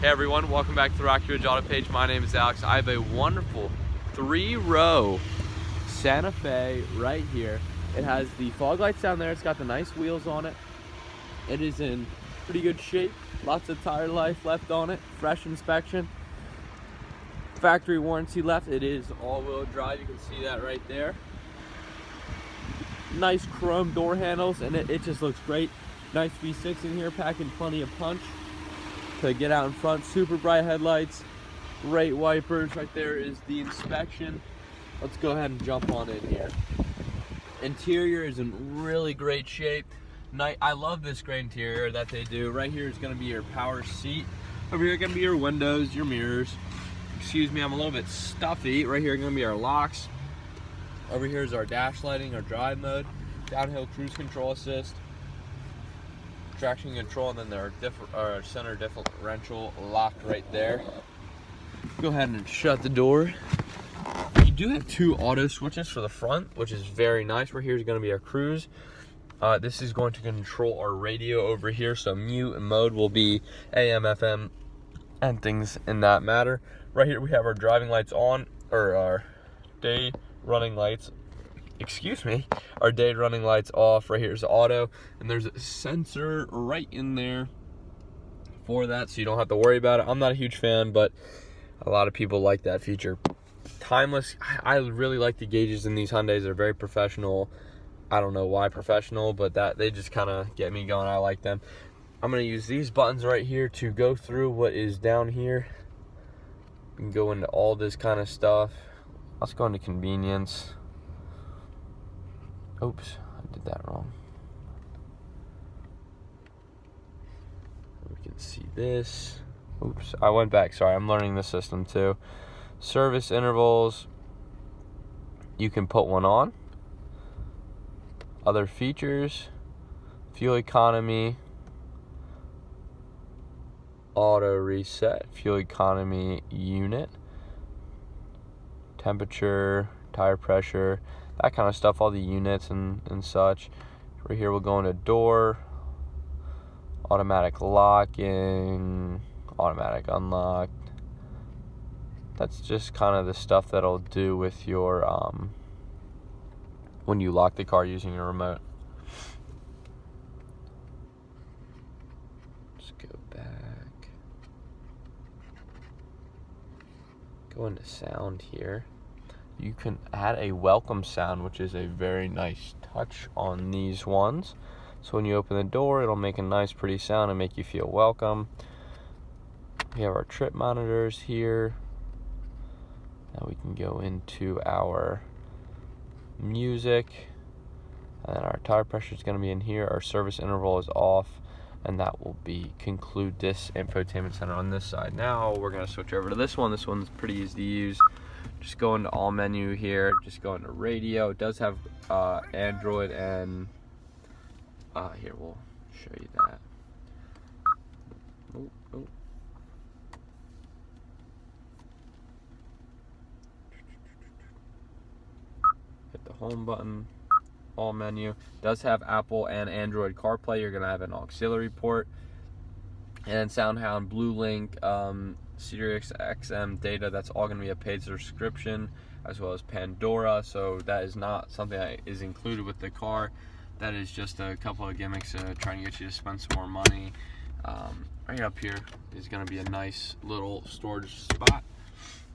Hey everyone, welcome back to the Rocky Ridge Auto Page. My name is Alex. I have a wonderful 3-row Santa Fe right here. It has the fog lights down there. It's got the nice wheels on it. It is in pretty good shape. Lots of tire life left on it. Fresh inspection. Factory warranty left. It is all-wheel drive. You can see that right there. Nice chrome door handles, and it just looks great. Nice V6 in here, packing plenty of punch to get out in front. Super bright headlights, great wipers. Right there is the inspection. Let's go ahead and jump on in here. Interior is in really great shape. I love this gray interior that they do. Right here is going to be your power seat. Over here going to be your windows, your mirrors. Excuse me, I'm a little bit stuffy. Right here going to be our locks. Over here is our dash lighting, our drive mode, downhill cruise control assist, traction control, and then our center differential locked right there. Go ahead and shut the door. You do have 2 auto switches for the front, which is very nice. Right here is going to be our cruise. This is going to control our radio over here, so mute and mode will be AM, FM, and things in that matter. Right here we have our driving lights on, or our day running lights. Our day running lights off. Right here is auto, and there's a sensor right in there for that, so you don't have to worry about it. I'm not a huge fan, but a lot of people like that feature. Timeless. I really like the gauges in these Hyundais. They're very professional. I don't know why professional, but that they just kind of get me going. I like them. I'm going to use these buttons right here to go through what is down here. We can go into all this kind of stuff. Let's go into convenience. Oops, I did that wrong. We can see this. Oops, I went back. Sorry, I'm learning the system too. Service intervals. You can put one on. Other features. Fuel economy. Auto reset. Fuel economy unit. Temperature. Tire pressure. That kind of stuff, all the units and such. Right here we'll go into door, automatic locking, automatic unlock. That's just kind of the stuff that'll do with your when you lock the car using your remote. Let's go back. Go into sound here. You can add a welcome sound, which is a very nice touch on these ones. So when you open the door, it'll make a nice pretty sound and make you feel welcome. We have our trip monitors here. Now we can go into our music. And then our tire pressure is going to be in here. Our service interval is off. And that will conclude this infotainment center on this side. Now we're going to switch over to this one. This one's pretty easy to use. Just go into all menu here, just go into radio. It does have Android and here, we'll show you that. Oh. Hit the home button, all menu. It does have Apple and Android CarPlay. You're gonna have an auxiliary port. And SoundHound, BlueLink, Sirius XM data, that's all going to be a paid subscription, as well as Pandora. So that is not something that is included with the car. That is just a couple of gimmicks trying to get you to spend some more money. Right up here is going to be a nice little storage spot.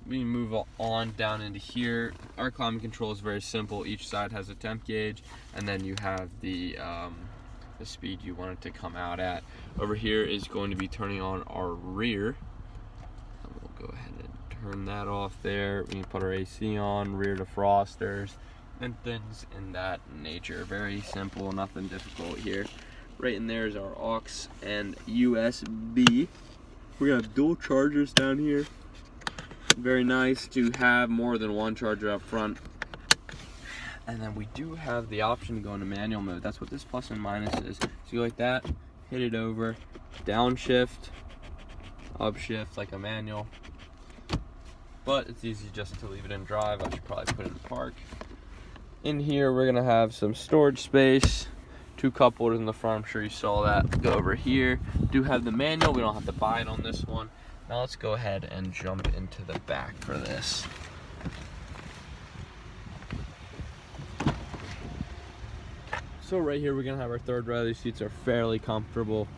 We move on down into here. Our climate control is very simple. Each side has a temp gauge, and then you have the speed you want it to come out at. Over here is going to be turning on our rear. We'll go ahead and turn that off there. We can put our AC on, rear defrosters, and things in that nature. Very simple, nothing difficult here. Right in there is our aux and USB. We have dual chargers down here. Very nice to have more than one charger up front. And then we do have the option to go into manual mode. That's what this plus and minus is. So you go like that, hit it over, downshift, upshift like a manual. But it's easy just to leave it in drive. I should probably put it in park. In here we're gonna have some storage space, 2 cup holders in the front. I'm sure you saw that. Go over here. Do have the manual. We don't have to buy it on this one. Now let's go ahead and jump into the back for this. So right here we're gonna have our third row. These seats are fairly comfortable,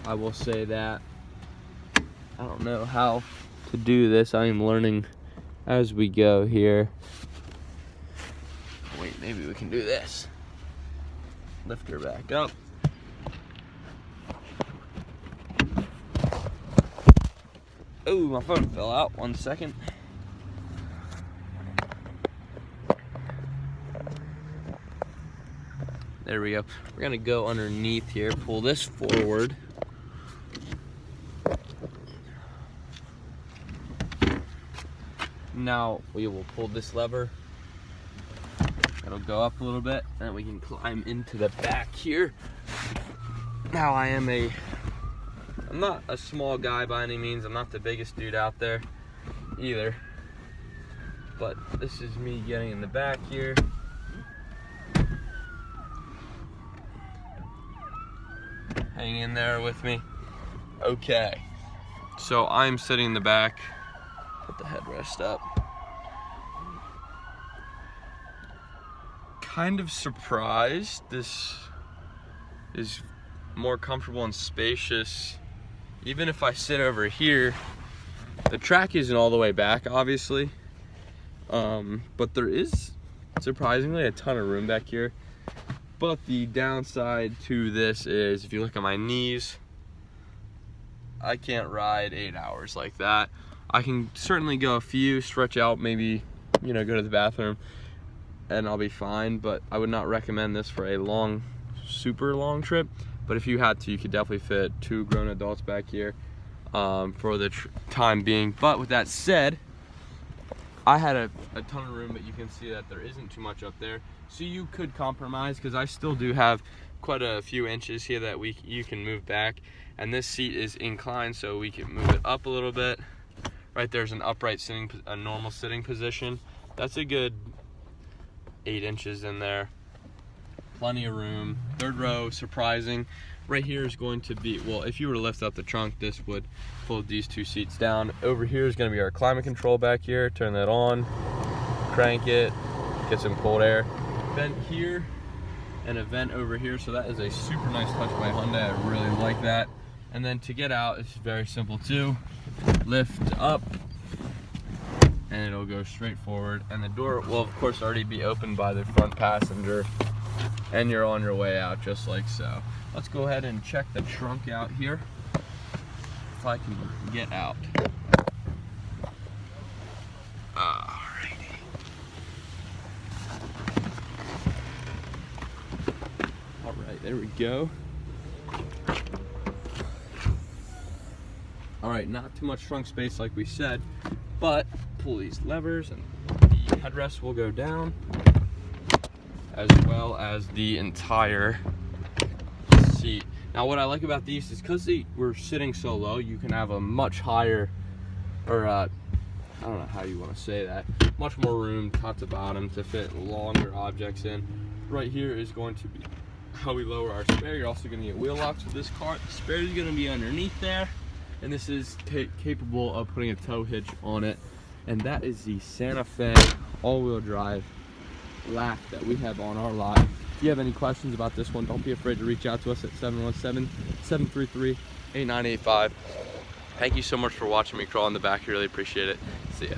I will say that. I don't know how to do this. I am learning as we go here. Wait, maybe we can do this. Lift her back up. Oh, my phone fell out. 1 second. There we go. We're gonna go underneath here, pull this forward. Now we will pull this lever. It'll go up a little bit, and we can climb into the back here. Now I'm not a small guy by any means. I'm not the biggest dude out there either. But this is me getting in the back here. Hang in there with me. Okay. So I'm sitting in the back. Put the headrest up. Kind of surprised. This is more comfortable and spacious. Even if I sit over here, the track isn't all the way back, obviously. But there is surprisingly a ton of room back here. But the downside to this is, if you look at my knees, I can't ride 8 hours like that. I can certainly go a few, stretch out, maybe, you know, go to the bathroom, and I'll be fine. But I would not recommend this for a long, super long trip. But if you had to, you could definitely fit 2 grown adults back here for the time being. But with that said, I had a ton of room, but you can see that there isn't too much up there. So you could compromise, because I still do have quite a few inches here that you can move back. And this seat is inclined, so we can move it up a little bit. Right there's an upright sitting, a normal sitting position. That's a good 8 inches in there. Plenty of room. Third row, surprising. Right here is going to be, well, if you were to lift up the trunk, this would pull these 2 seats down. Over here is going to be our climate control back here. Turn that on, crank it, get some cold air. Vent here and a vent over here. So that is a super nice touch by Hyundai. I really like that. And then to get out, it's very simple too. Lift up and it'll go straight forward. And the door will of course already be opened by the front passenger. And you're on your way out just like so. Let's go ahead and check the trunk out here, if I can get out. Alrighty. Alright, there we go. Alright, not too much trunk space like we said, but pull these levers and the headrest will go down, as well as the entire seat. Now what I like about these is because we're sitting so low, you can have a much higher, or I don't know how you want to say that, much more room top to bottom to fit longer objects in. Right here is going to be how we lower our spare. You're also going to get wheel locks with this car. The spare is going to be underneath there, and this is capable of putting a tow hitch on it. And that is the Santa Fe all-wheel drive LAC that we have on our lot. If you have any questions about this one, don't be afraid to reach out to us at 717-733-8985. Thank you so much for watching me crawl in the back. I really appreciate it. See ya.